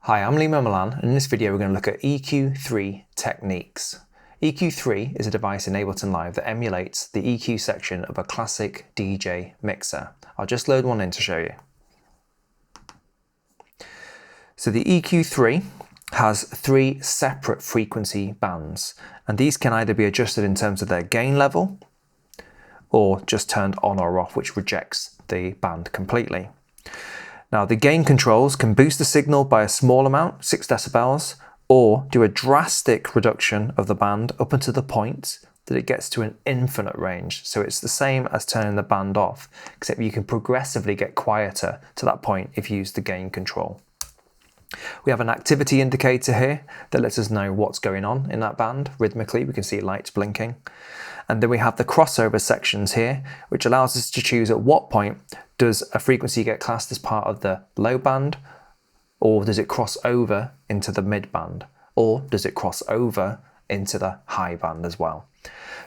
Hi, I'm Lee Milan, and in this video we're going to look at EQ3 techniques. EQ3 is a device in Ableton Live that emulates the EQ section of a classic DJ mixer. I'll just load one in to show you. So the EQ3 has three separate frequency bands, and these can either be adjusted in terms of their gain level or just turned on or off, which rejects the band completely. Now, the gain controls can boost the signal by a small amount, 6 decibels, or do a drastic reduction of the band up until the point that it gets to an infinite range. So it's the same as turning the band off, except you can progressively get quieter to that point if you use the gain control. We have an activity indicator here that lets us know what's going on in that band rhythmically. We can see lights blinking. And then we have the crossover sections here, which allows us to choose at what point does a frequency get classed as part of the low band, or does it cross over into the mid band, or does it cross over into the high band as well.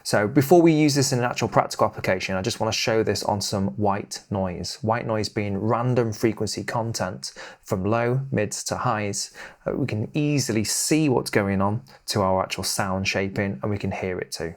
So before we use this in an actual practical application, I just want to show this on some white noise. White noise being random frequency content from low, mids to highs. We can easily see what's going on to our actual sound shaping, and we can hear it too.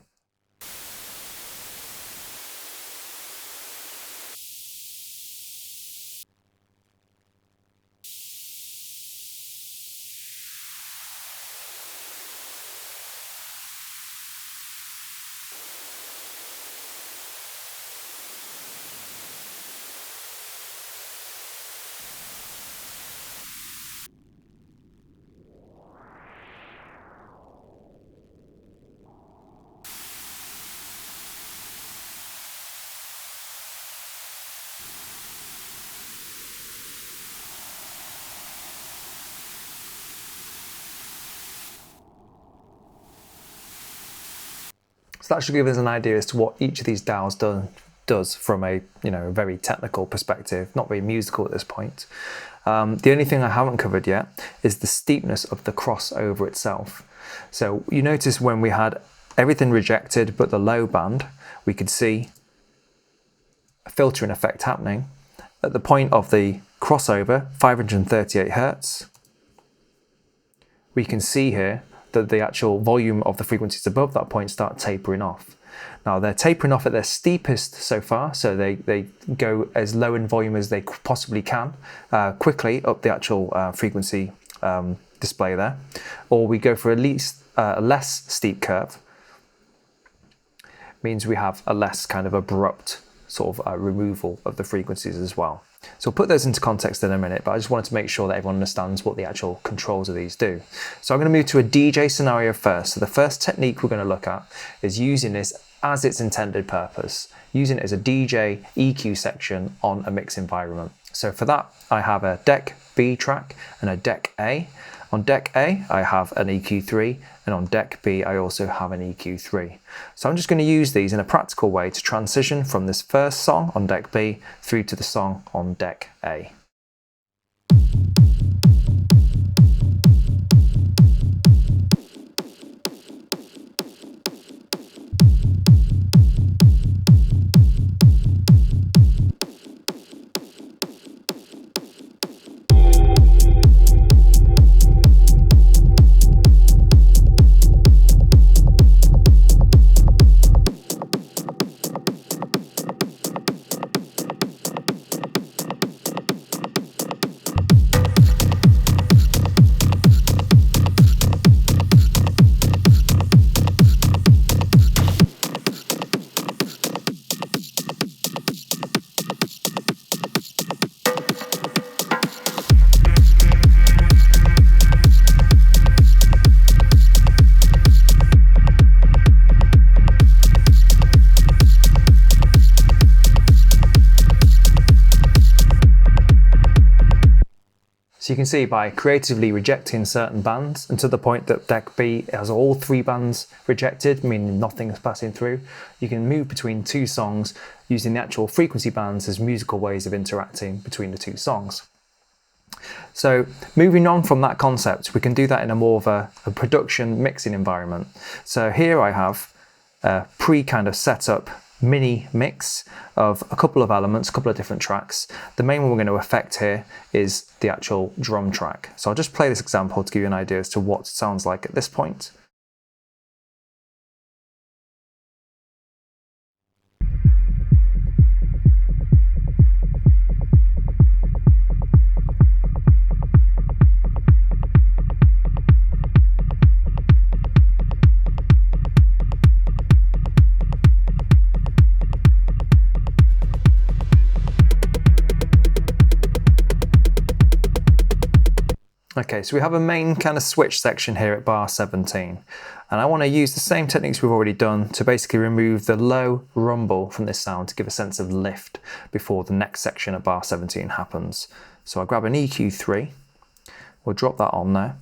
So that should give us an idea as to what each of these dials does from a very technical perspective, not very musical at this point. The only thing I haven't covered yet is the steepness of the crossover itself. So you notice when we had everything rejected but the low band, we could see a filtering effect happening. At the point of the crossover, 538 Hertz, we can see here that the actual volume of the frequencies above that point start tapering off. Now they're tapering off at their steepest so far, so they go as low in volume as they possibly can, quickly up the actual frequency display there, or we go for at least a less steep curve. Means we have a less kind of abrupt sort of removal of the frequencies as well. So we'll put those into context in a minute, but I just wanted to make sure that everyone understands what the actual controls of these do. So I'm going to move to a DJ scenario first. So the first technique we're going to look at is using this as its intended purpose, using it as a DJ EQ section on a mix environment. So for that, I have a deck B track and a deck A. On deck A, I have an EQ3, and on deck B, I also have an EQ3. So I'm just going to use these in a practical way to transition from this first song on deck B through to the song on deck A. So you can see by creatively rejecting certain bands, and to the point that deck B has all three bands rejected, meaning nothing is passing through, you can move between two songs using the actual frequency bands as musical ways of interacting between the two songs. So moving on from that concept, we can do that in a more of a production mixing environment. So here I have a pre kind of set up mini mix of a couple of elements, a couple of different tracks. The main one we're going to affect here is the actual drum track. So I'll just play this example to give you an idea as to what it sounds like at this point. Okay, so we have a main kind of switch section here at bar 17, and I want to use the same techniques we've already done to basically remove the low rumble from this sound to give a sense of lift before the next section at bar 17 happens. So I'll grab an EQ3, we'll drop that on there,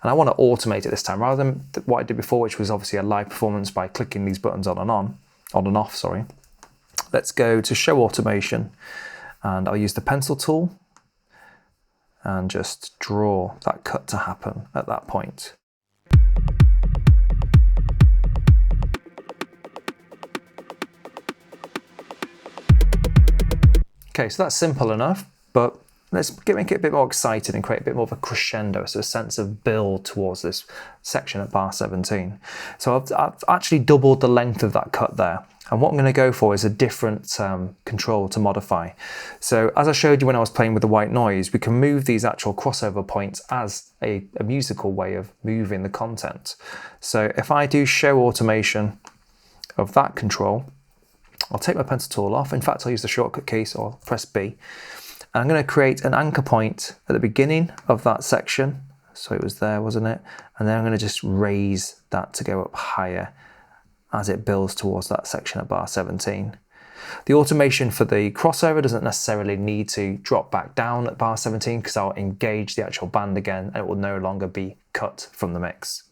and I want to automate it this time rather than what I did before, which was obviously a live performance by clicking these buttons on and off, sorry. Let's go to show automation, and I'll use the pencil tool and just draw that cut to happen at that point. Okay, so that's simple enough, but let's make it a bit more exciting and create a bit more of a crescendo, so a sense of build towards this section at bar 17. So I've actually doubled the length of that cut there. And what I'm going to go for is a different control to modify. So as I showed you when I was playing with the white noise, we can move these actual crossover points as a musical way of moving the content. So if I do show automation of that control, I'll take my pencil tool off. In fact, I'll use the shortcut key, so I'll press B. And I'm going to create an anchor point at the beginning of that section. So it was there, wasn't it? And then I'm going to just raise that to go up higher as it builds towards that section at bar 17. The automation for the crossover doesn't necessarily need to drop back down at bar 17 because I'll engage the actual band again and it will no longer be cut from the mix.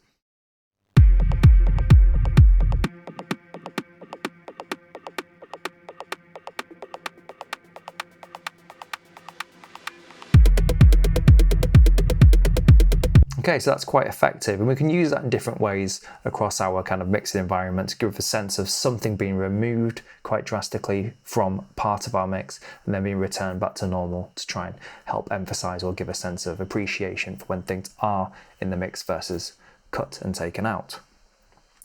Okay, so that's quite effective, and we can use that in different ways across our kind of mixing environment to give a sense of something being removed quite drastically from part of our mix and then being returned back to normal to try and help emphasize or give a sense of appreciation for when things are in the mix versus cut and taken out.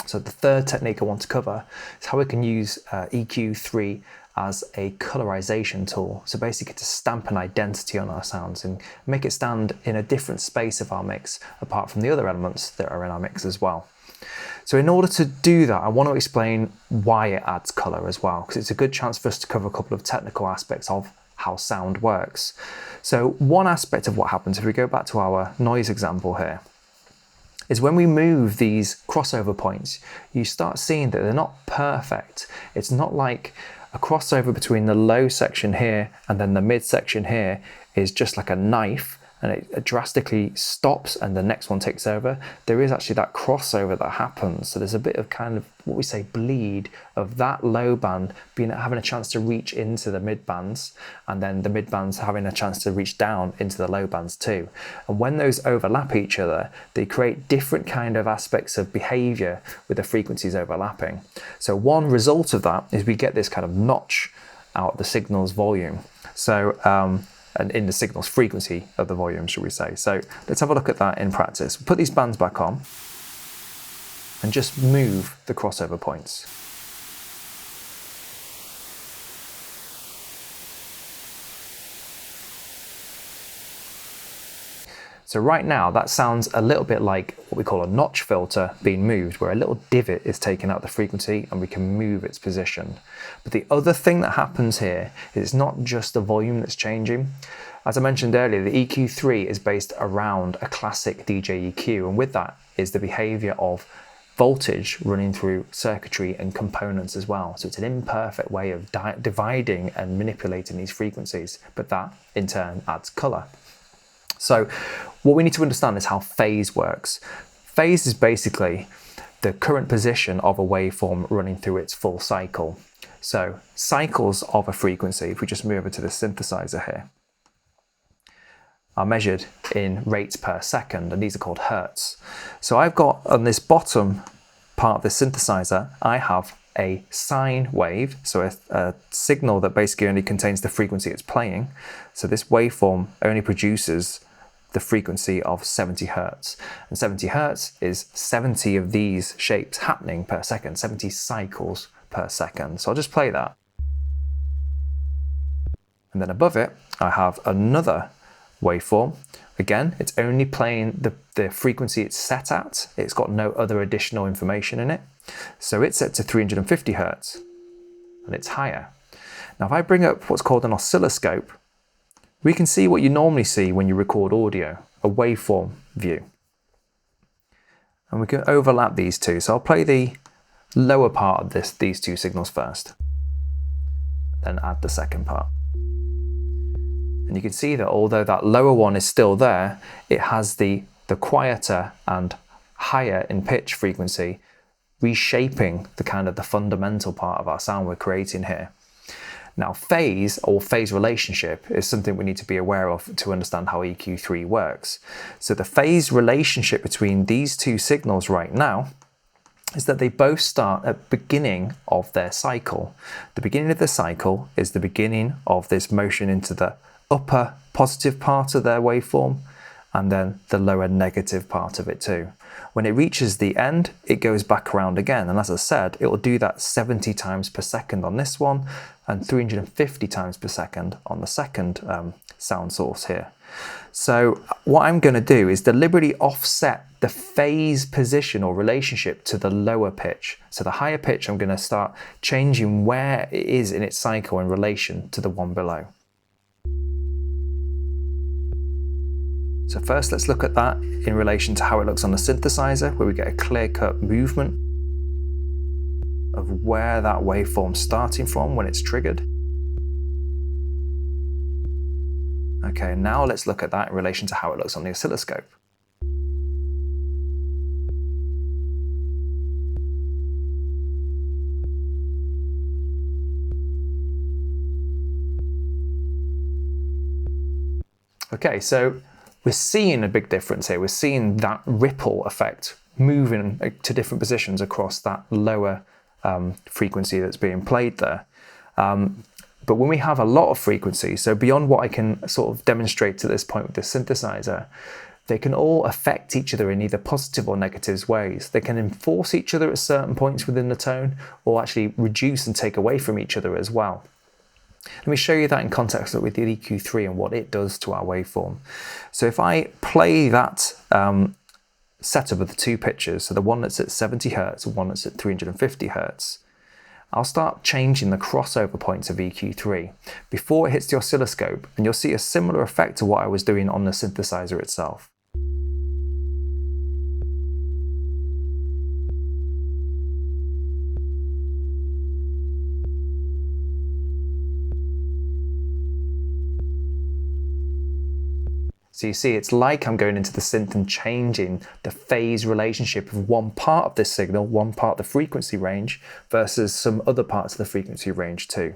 So the third technique I want to cover is how we can use EQ3 as a colorization tool. So basically to stamp an identity on our sounds and make it stand in a different space of our mix apart from the other elements that are in our mix as well. So in order to do that, I want to explain why it adds color as well, because it's a good chance for us to cover a couple of technical aspects of how sound works. So one aspect of what happens, if we go back to our noise example here, is when we move these crossover points, you start seeing that they're not perfect. It's not like a crossover between the low section here and then the mid section here is just like a knife and it drastically stops and the next one takes over. There is actually that crossover that happens. So there's a bit of kind of what we say bleed of that low band having a chance to reach into the mid bands, and then the mid bands having a chance to reach down into the low bands too. And when those overlap each other, they create different kind of aspects of behavior with the frequencies overlapping. So one result of that is we get this kind of notch out of the signal's volume. So, and in the signal's frequency of the volume, should we say. So let's have a look at that in practice. Put these bands back on and just move the crossover points. So right now that sounds a little bit like what we call a notch filter being moved, where a little divot is taken out of the frequency and we can move its position. But the other thing that happens here is it's not just the volume that's changing. As I mentioned earlier, the EQ3 is based around a classic DJ EQ, and with that is the behavior of voltage running through circuitry and components as well. So it's an imperfect way of dividing and manipulating these frequencies, but that in turn adds color. So what we need to understand is how phase works. Phase is basically the current position of a waveform running through its full cycle. So cycles of a frequency, if we just move over to the synthesizer here, are measured in rates per second, and these are called hertz. So I've got on this bottom part of the synthesizer, I have a sine wave, so a signal that basically only contains the frequency it's playing. So this waveform only produces the frequency of 70 hertz. And 70 hertz is 70 of these shapes happening per second, 70 cycles per second. So I'll just play that. And then above it, I have another waveform. Again, it's only playing the frequency it's set at. It's got no other additional information in it. So it's set to 350 hertz, and it's higher. Now, if I bring up what's called an oscilloscope, we can see what you normally see when you record audio, a waveform view. And we can overlap these two. So I'll play the lower part of these two signals first, then add the second part. And you can see that although that lower one is still there, it has the quieter and higher in pitch frequency, reshaping the fundamental part of our sound we're creating here. Now, phase or phase relationship is something we need to be aware of to understand how EQ3 works. So the phase relationship between these two signals right now is that they both start at the beginning of their cycle. The beginning of the cycle is the beginning of this motion into the upper positive part of their waveform, and then the lower negative part of it too. When it reaches the end, it goes back around again. And as I said, it will do that 70 times per second on this one and 350 times per second on the second sound source here. So what I'm going to do is deliberately offset the phase position or relationship to the lower pitch. So the higher pitch, I'm going to start changing where it is in its cycle in relation to the one below. So first, let's look at that in relation to how it looks on the synthesizer, where we get a clear-cut movement of where that waveform's starting from when it's triggered. Okay, now let's look at that in relation to how it looks on the oscilloscope. Okay, so we're seeing a big difference here. We're seeing that ripple effect moving to different positions across that lower frequency that's being played there. But when we have a lot of frequency, so beyond what I can sort of demonstrate to this point with the synthesizer, they can all affect each other in either positive or negative ways. They can enforce each other at certain points within the tone, or actually reduce and take away from each other as well. Let me show you that in context with the EQ3 and what it does to our waveform. So if I play that setup of the two pitches, so the one that's at 70 hertz and one that's at 350 hertz, I'll start changing the crossover points of EQ3 before it hits the oscilloscope, and you'll see a similar effect to what I was doing on the synthesizer itself. So you see, it's like I'm going into the synth and changing the phase relationship of one part of this signal, one part of the frequency range, versus some other parts of the frequency range too.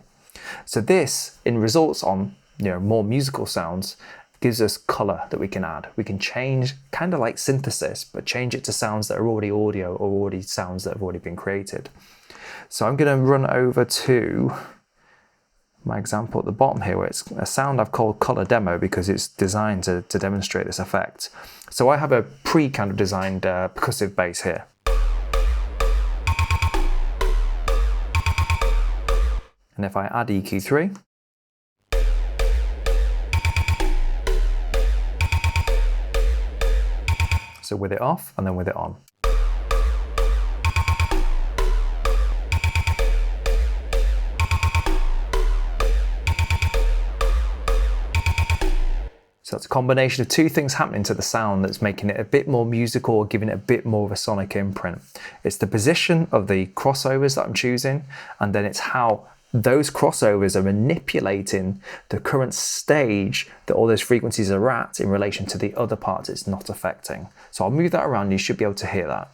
So this, in results on more musical sounds, gives us color that we can add. We can change, kind of like synthesis, but change it to sounds that are already audio or already sounds that have already been created. So I'm going to run over to my example at the bottom here, where it's a sound I've called color demo because it's designed to demonstrate this effect. So I have a kind of designed percussive bass here. And if I add EQ3, so with it off and then with it on. So it's a combination of two things happening to the sound that's making it a bit more musical or giving it a bit more of a sonic imprint. It's the position of the crossovers that I'm choosing, and then it's how those crossovers are manipulating the current stage that all those frequencies are at in relation to the other parts it's not affecting. So I'll move that around and you should be able to hear that.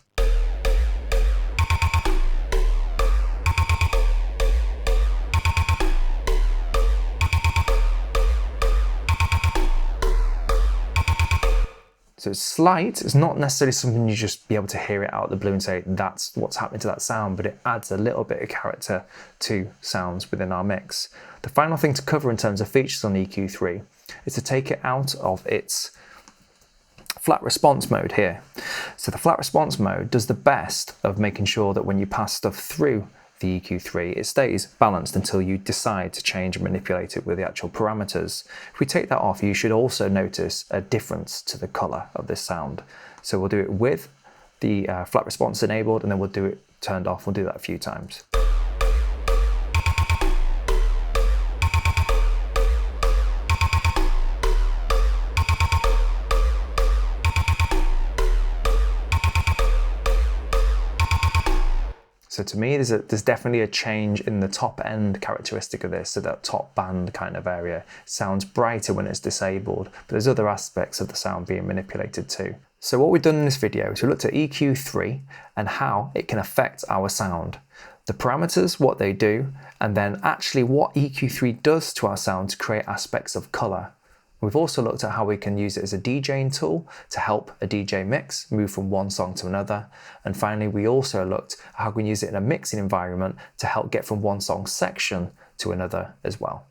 So it's slight, it's not necessarily something you just be able to hear it out of the blue and say that's what's happening to that sound, but it adds a little bit of character to sounds within our mix. The final thing to cover in terms of features on EQ3 is to take it out of its flat response mode here. So the flat response mode does the best of making sure that when you pass stuff through the EQ3, it stays balanced until you decide to change and manipulate it with the actual parameters. If we take that off, you should also notice a difference to the color of this sound. So we'll do it with the flat response enabled, and then we'll do it turned off. We'll do that a few times. So to me, there's definitely a change in the top end characteristic of this, so that top band kind of area sounds brighter when it's disabled, but there's other aspects of the sound being manipulated too. So what we've done in this video is we looked at EQ3 and how it can affect our sound. The parameters, what they do, and then actually what EQ3 does to our sound to create aspects of color. We've also looked at how we can use it as a DJing tool to help a DJ mix, move from one song to another. And finally, we also looked at how we can use it in a mixing environment to help get from one song section to another as well.